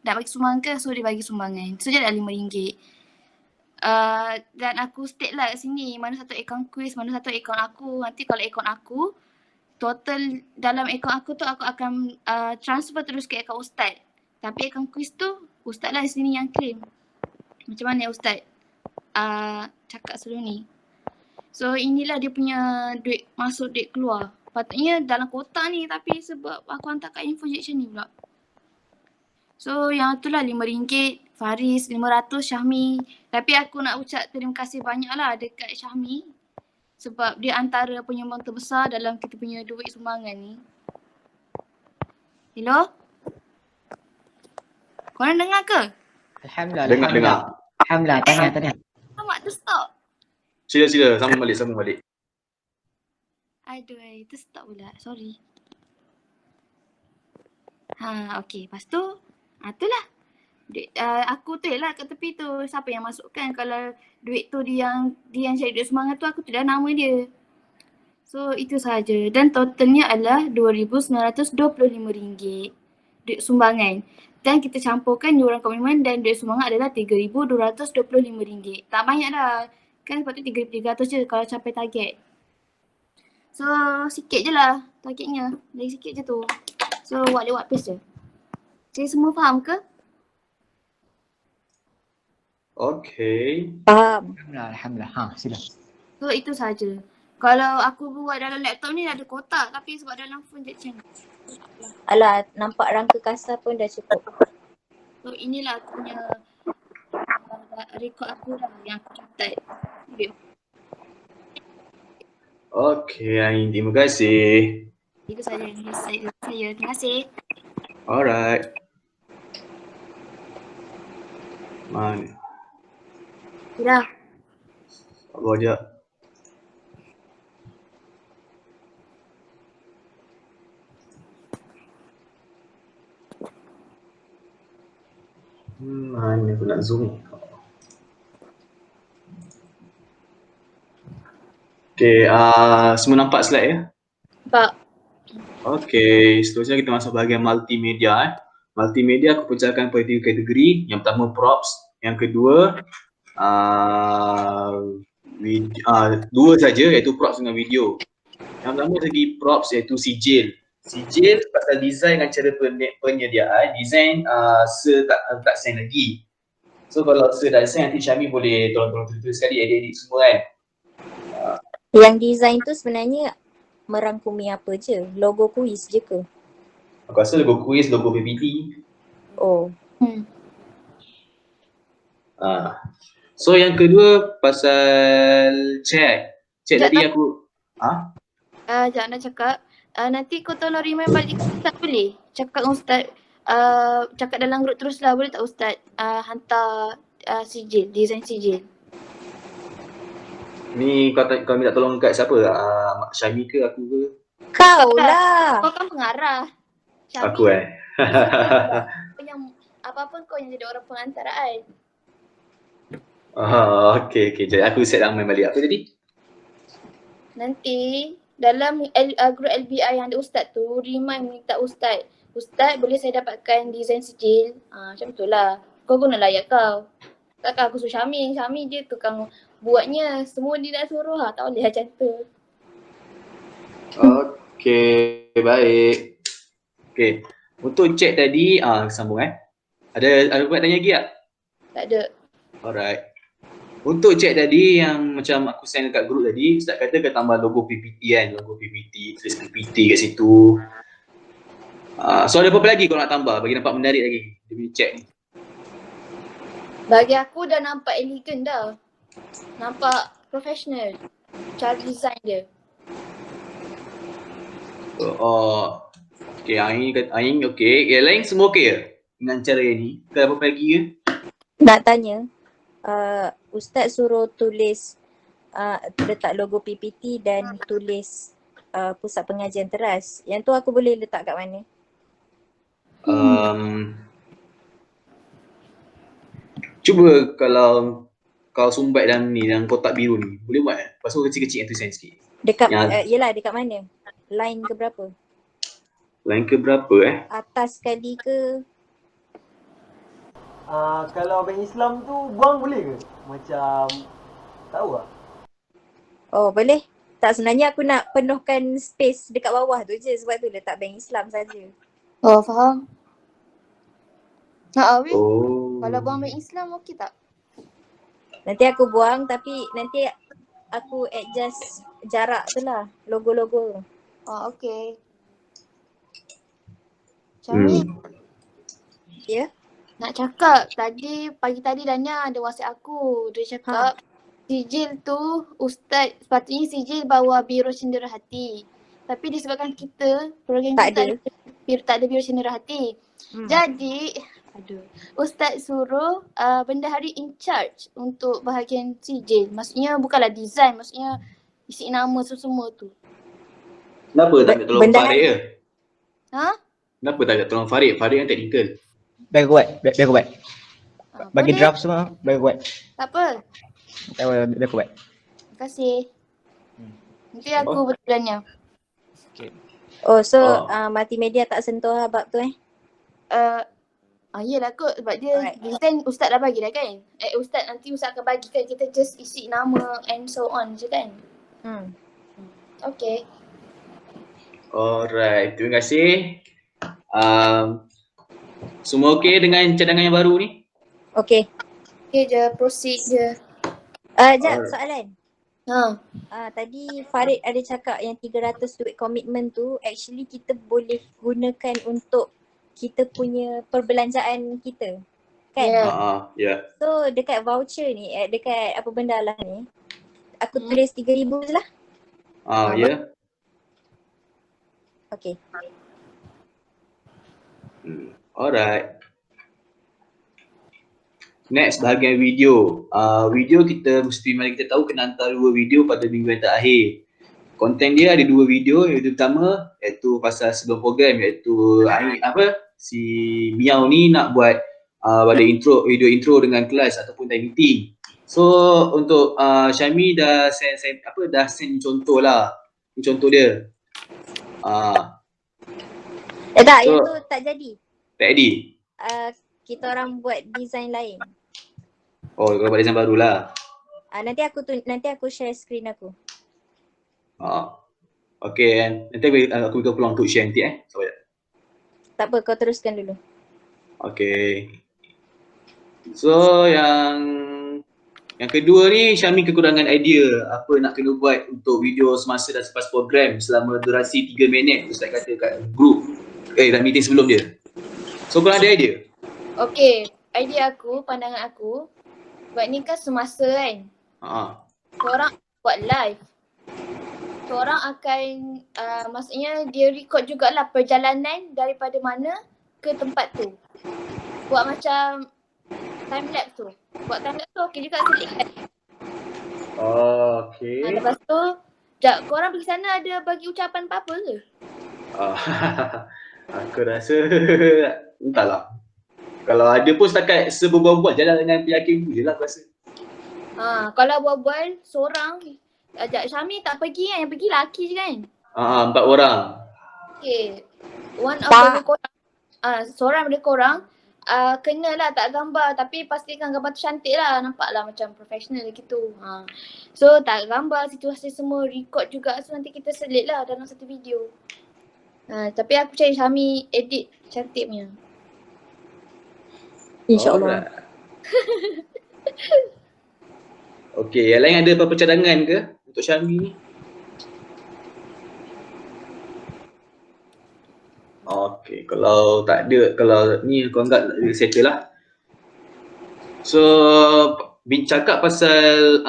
Nak bagi sumbangan ke? So dia bagi sumbangan. So dia dah RM5. Dan aku state lah kat sini. Mana satu akaun quiz, mana satu akaun aku. Nanti kalau akaun aku, total dalam akaun aku tu aku akan transfer terus ke akaun Ustaz. Tapi akaun quiz tu Ustaz lah sini yang claim. Macam mana Ustaz cakap sebelum ni. So inilah dia punya duit masuk duit keluar. Patutnya dalam kotak ni tapi sebab aku hantar kat info je macam ni pula. So yang tu lah RM5 Faris 500, Syahmi. Tapi aku nak ucap terima kasih banyak lah dekat Syahmi. Sebab dia antara penyumbang terbesar dalam kita punya duit sumbangan ni. Hello? Korang dengar ke? Alhamdulillah. Dengar. Alhamdulillah. Tanya. Mak terstop. Sila, sambung balik. Aduh, terstop pula. Sorry. Okey. Lepas tu, itulah. Aku tu lah kat tepi tu. Siapa yang masukkan kalau duit tu dia yang cari duit sumbangan tu, aku tidak nama dia. So itu sahaja. Dan totalnya adalah RM2,925 duit sumbangan. Dan kita campurkan diorang komitmen dan duit sumbangan adalah RM3,225. Tak banyak dah. Kan sepatutnya RM3,300 je kalau capai target. So sikit je lah targetnya. Lagi sikit je tu. So lewat pace je. Okay, semua faham ke? Okay. Faham. Alhamdulillah. Sila. So itu saja. Kalau aku buat dalam laptop ni ada kotak tapi sebab dalam phone dia macam Alah, nampak rangka kasar pun dah cukup. So inilah aku punya rekod aku lah yang aku catat. Okay, Ain. Terima kasih. Itu saja saya. Terima kasih. Alright. Mana? Dah. Sabar je. Mana aku nak zoom. Okay, semua nampak slide ya? Nampak. Okay, seterusnya kita masuk bahagian multimedia. Multimedia aku pecahkan pada 3 kategori. Yang pertama props, yang kedua dua saja iaitu props dengan video. Yang pertama segi props iaitu sijil. Sijil pasal design dan cara penyediaan, design tak sign lagi. So kalau dah sign nanti Syami boleh tolong tulis sekali edit semua kan. Yang design tu sebenarnya merangkumi apa je? Logo kuis je ke? Aku rasa logo kuis, logo PPT. Oh. So yang kedua pasal chat. Chat tadi aku Jangan nak cakap. Nanti kau tolong remind balik Ustaz boleh? Cakap dengan Ustaz. Cakap dalam grup terus lah boleh tak Ustaz? Hantar sijil, design sijil. Ni kau minta tolong kat siapa? Mak Syami ke aku ke? Kau lah. Kau kan pengarah. Syami, Aku kau yang apa-apa kau yang jadi orang pengantaraan. Okay. Jadi aku set ramai balik. Apa tadi? Nanti dalam grup LBI yang ada Ustaz tu, remind minta Ustaz. Ustaz boleh saya dapatkan design sijil? Macam tu lah. Kau guna layak kau. Takkan aku suruh Syami dia tukang buatnya. Semua dia nak suruh lah. Tak boleh macam tu. Okay, baik. Okay, untuk chat tadi, sambung Ada buat tanya lagi tak? Tak ada. Alright. Untuk chat tadi yang macam aku send dekat group tadi, Ustaz kata kena tambah logo PPT kan, logo PPT, tulis PPT kat situ. So ada apa lagi kau nak tambah bagi nampak menarik lagi dia punya chat ni? Bagi aku dah nampak elegan dah. Nampak professional. Cara design dia. Okay, Ain okay. Yang lain semua okay ke dengan cara ni? Ke apa lagi ke? Nak tanya, Ustaz suruh tulis letak logo PPT dan tulis pusat pengajian teras. Yang tu aku boleh letak kat mana? Cuba kalau kau sumbat dalam ni, dalam kotak biru ni, boleh buat Lepas tu kecil-kecil yang tulisan sikit. Dekat, yelah dekat mana? Line ke berapa? Line ke berapa Atas sekali ke? Kalau bank Islam tu buang boleh ke? Macam tahu lah. Oh boleh. Tak, sebenarnya aku nak penuhkan space dekat bawah tu je, sebab tu letak bank Islam saja. Oh faham. Kalau buang bank Islam okey tak? Nanti aku buang tapi nanti aku adjust jarak tu lah, logo-logo. Oh okey. Syami. Ya? Nak cakap, pagi tadi Dania ada WhatsApp aku. Dia cakap sijil tu Ustaz sepatutnya sijil bawah Biro Cendera Hati. Tapi disebabkan kita program Tak kita tak ada Biro Cendera Hati. Jadi Ustaz suruh bendahari in charge untuk bahagian sijil. Maksudnya bukanlah design, maksudnya isi nama semua tu. Kenapa tak nak tolong Farid ke? Ha? Kenapa tak nak tolong Farid? Farid kan teknikal. Biar aku buat. Bagi draft semua, biar aku buat. Tak apa. Tak apa, biar aku buat. Terima kasih. Nanti aku bertanya. Oh, so multimedia tak sentuh lah bab tu Yelah kot sebab dia design Ustaz dah bagi dah kan. Ustaz nanti Ustaz akan bagi kan, kita just isi nama and so on je kan. Okay. Alright, terima kasih. Semua okey dengan cadangan yang baru ni? Okay. Okay je, proceed je. Jap, soalan. Tadi Farid ada cakap yang 300 duit komitmen tu actually kita boleh gunakan untuk kita punya perbelanjaan kita. Kan? Yeah. So dekat voucher ni, dekat apa benda lah ni, aku tulis 3,000 je lah. Ya. Okay. Alright. Next bahagian video. Video kita mesti mari kita tahu kena hantar 2 video pada minggu yang terakhir. Konten dia ada 2 video. Yang pertama iaitu pasal sebelum program iaitu si Miao ni nak buat pada video intro dengan kelas ataupun time meeting. So untuk Syami dah send contoh lah. Ini contoh dia. Tak, yang tu tak jadi. Tak jadi? Kita orang buat design lain. Oh, kau buat design baru lah. Nanti aku share screen aku. Okay, nanti aku berikan peluang untuk share nanti Tak apa, kau teruskan dulu. Okay. So yang kedua ni Syami kekurangan idea apa nak kena buat untuk video semasa dan selepas program selama durasi 3 minit Ustaz kata kat group dalam meeting sebelum dia. So korang ada idea? Okay, idea aku, pandangan aku, sebab ni kan semasa kan. Korang buat live. Korang akan maksudnya dia record jugalah perjalanan daripada mana ke tempat tu. Buat macam time lapse tu. Buat time lapse tu okey juga klik kan. Okay. Lepas tu, korang pergi sana ada bagi ucapan apa-apa ke? Aku rasa entahlah. Kalau ada pun setakat seberbual-bual jalan dengan peyakin je lah aku rasa. Kalau bual-bual seorang, Syami tak pergi kan, yang pergi lelaki je kan? 4 orang. Okay. One of the korang, seorang daripada korang, kenalah tak gambar tapi pastikan gambar tu cantik lah, nampak lah macam profesional gitu. So tak gambar situasi semua, record juga, so nanti kita selit lah dalam satu video. Tapi aku cari Syami edit cantik punya. InsyaAllah. Okay, yang lain ada apa-apa cadangan ke untuk Syami ni? Okay, kalau tak ada, kalau ni aku anggap settle lah. So, cakap pasal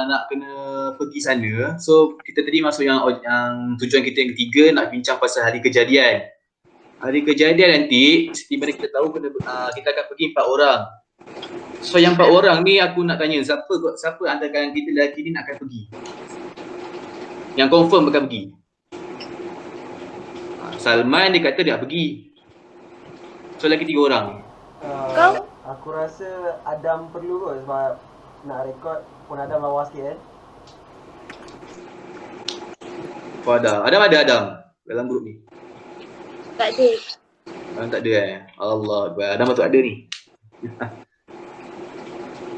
nak kena pergi sana. So, kita tadi masuk yang tujuan kita yang ketiga nak bincang pasal hari kejadian. Hari kejadian nanti, seperti mana kita tahu kita akan pergi 4 orang. So yang 4 orang ni aku nak tanya siapa antara kita lelaki ni nak akan pergi? Yang confirm akan pergi. Salman dia kata dia nak pergi. So lagi 3 orang. Kau? Aku rasa Adam perlu kot sebab nak rekod pun Adam lawa sikit kan. Adam ada Adam dalam grup ni. Tak ada. Tak ada Allah, Adam patut ada ni.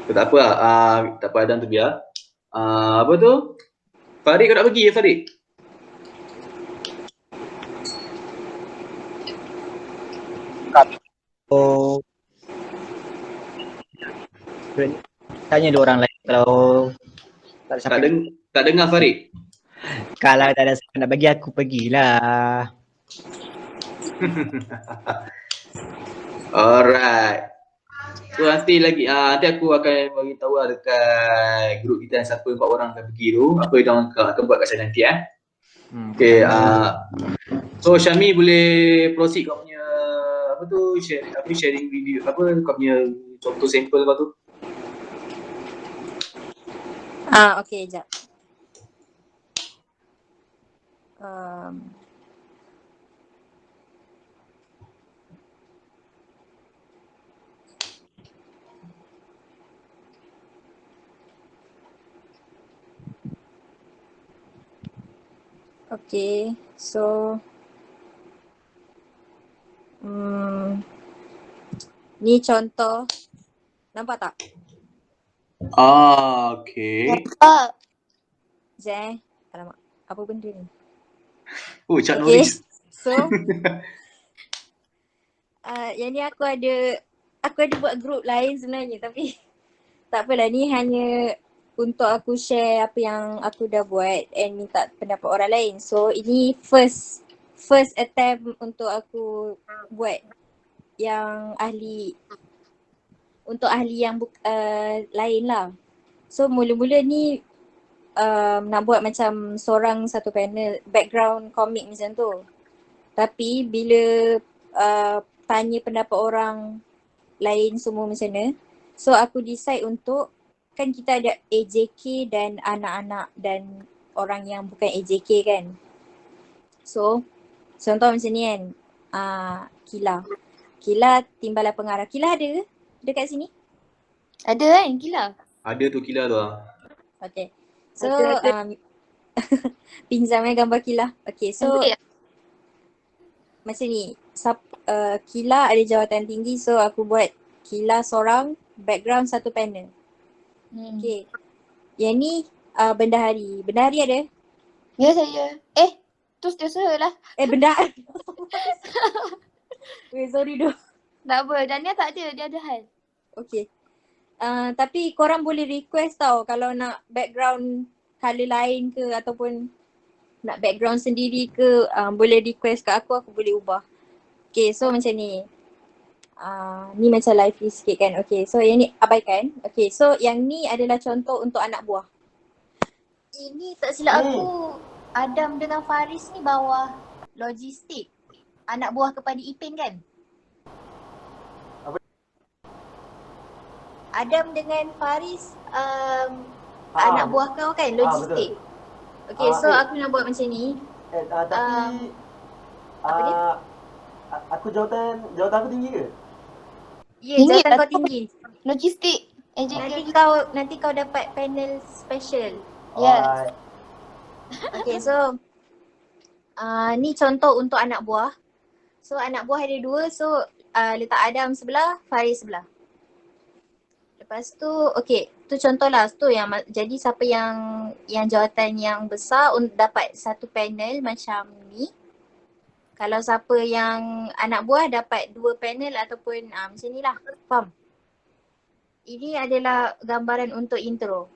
Tak apa lah, tak apa Adam tu biar. Apa tu? Farid kau nak pergi Farid? Oh. Tanya 2 orang lain kalau tak ada siapa. Tak dengar Farid. Kalau tak ada siapa nak bagi aku pergilah. Alright. So nanti nanti aku akan beritahu dekat grup kita siapa 4 orang akan pergi tu, apa yang orang akan buat kat sana nanti Okay, so Syami boleh proceed kau punya apa tu sharing video kau punya contoh sampel kau tu. Okay, jap. Okay, so ni contoh, nampak tak? Okay. Nampak. Alamak, apa benda ni? Oh, Chuck Okay, Norris. so yang ni aku ada buat group lain sebenarnya, tapi tak apalah, ni hanya untuk aku share apa yang aku dah buat and minta pendapat orang lain. So ini first attempt untuk aku buat yang untuk ahli yang lain lah. So mula-mula ni nak buat macam seorang satu panel background komik macam tu. Tapi bila tanya pendapat orang lain semua macam mana, so aku decide untuk, kan kita ada AJK dan anak-anak dan orang yang bukan AJK kan. So contoh macam ni kan, Kila timbalan pengarah. Kila ada ke dekat sini? Ada kan Kila? Ada tu Kila tu Okay, so pinjam gambar Kila. Okay, so macam ni, Kila ada jawatan tinggi, so aku buat Kila seorang, background satu panel. Okay, yang ni Bendahari. Bendahari ada? Ya saya. Terus dia lah. Bendahari. Sorry doh. Tak apa, Dania tak ada, dia ada hal. Okay. Tapi korang boleh request tau kalau nak background colour lain ke ataupun nak background sendiri ke, boleh request kat aku boleh ubah. Okay, so macam ni. Ni macam lively sikit kan. Okay, so yang ni abaikan. Okay, so yang ni adalah contoh untuk anak buah. Ini tak silap aku, Adam dengan Faris ni bawah logistik. Anak buah kepada Ipin kan? Adam dengan Faris anak buah kau kan, logistik. Okay, so aku nak buat macam ni. Tapi apa dia? Aku jawatan aku tinggi ke? Ya, jawatan kau tinggi. Logistik. Nanti kau dapat panel special. Ya. Okay, so ni contoh untuk anak buah. So anak buah ada 2, so letak Adam sebelah, Faris sebelah. Lepas tu, okay, tu contoh lah. Tu yang jadi siapa yang jawatan yang besar dapat satu panel macam ni. Kalau siapa yang anak buah dapat 2 panel ataupun macam ni lah. Faham? Ini adalah gambaran untuk intro.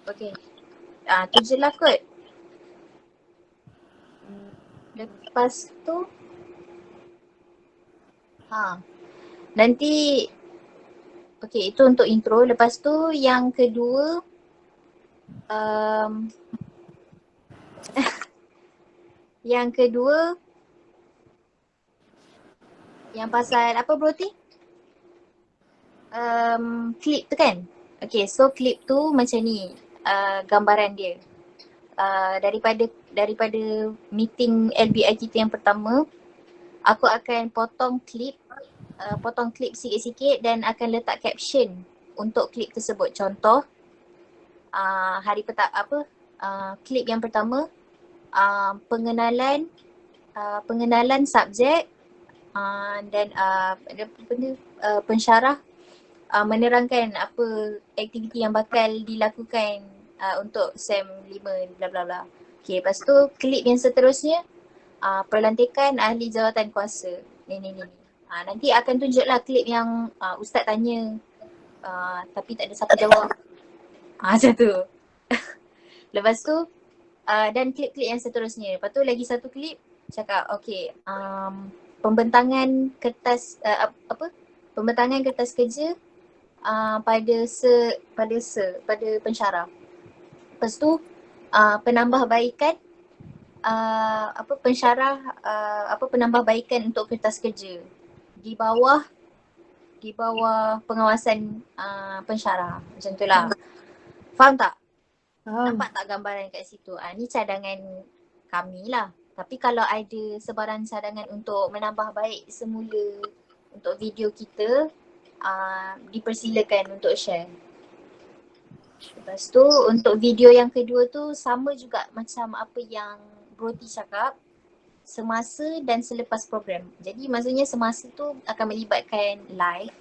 Okay. Tu je lah kot. Lepas tu nanti okay, itu untuk intro. Lepas tu yang kedua yang kedua yang pasal apa Broti? Klip tu kan? Okay, so klip tu macam ni gambaran dia. Daripada meeting LBI kita yang pertama, aku akan potong klip sikit-sikit dan akan letak caption untuk klip tersebut. Contoh klip yang pertama, pengenalan subjek dan pensyarah menerangkan apa aktiviti yang bakal dilakukan untuk SEM 5 bla bla bla. Okay, lepas tu klip yang seterusnya perlantikan ahli jawatan kuasa. Ni. Nanti akan tunjuklah klip yang ustaz tanya tapi tak ada siapa jawab. Macam tu. Lepas tu dan klip-klip yang seterusnya. Lepas tu lagi satu klip cakap okay, pembentangan kertas pembentangan kertas kerja pada pensyarah. Lepas tu penambahbaikan pensyarah penambahbaikan untuk kertas kerja di bawah pengawasan pensyarah. Macam tu lah. Faham tak? Nampak tak gambaran kat situ? Ni cadangan kami lah. Tapi kalau ada sebarang cadangan untuk menambah baik semula untuk video kita, dipersilakan untuk share. Lepas tu untuk video yang kedua tu sama juga macam apa yang Bro T cakap, semasa dan selepas program. Jadi maksudnya semasa tu akan melibatkan live.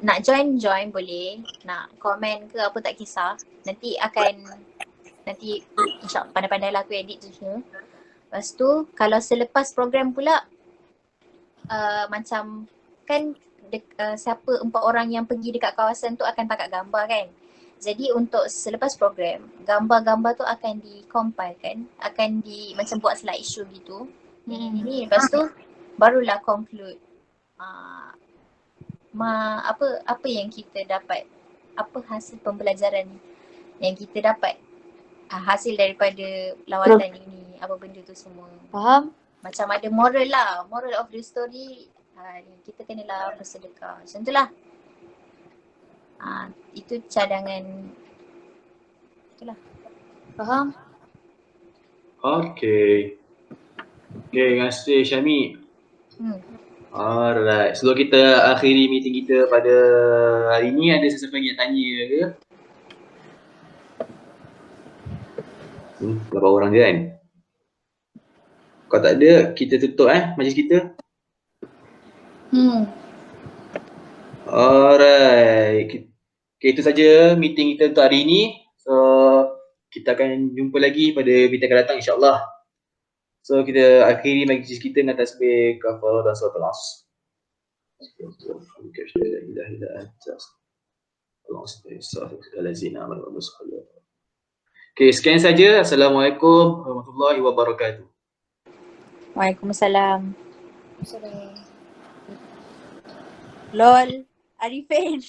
Nak join boleh, nak komen ke apa tak kisah. Nanti insya-Allah pandai-pandai lah aku edit tu semua. Lepas tu kalau selepas program pula macam kan siapa 4 orang yang pergi dekat kawasan tu akan tangkap gambar kan. Jadi untuk selepas program, gambar-gambar tu akan di-compile kan, akan macam buat slideshow gitu. Lepas tu barulah conclude apa yang kita dapat, apa hasil pembelajaran yang kita dapat, hasil daripada lawatan ini, apa benda tu semua. Faham? Macam ada moral lah, moral of the story, kita kenalah bersedekah. Macam tu lah. Itu cadangan. Itulah. Faham? Okay, terima kasih Syami. Alright, sebelum kita akhiri meeting kita pada hari ni, ada sesiapa yang nak tanya ke? Berapa orang je kan? Kalau tak ada, kita tutup majlis kita. Alright, okay, itu saja meeting kita untuk hari ini. So, kita akan jumpa lagi pada meeting akan datang insyaAllah. So, kita akhiri majlis kita dengan tasbih kafarah dan salat al-asr. Okay, sekian saja. Assalamualaikum warahmatullahi wabarakatuh. Waalaikumsalam. LOL, Arifin.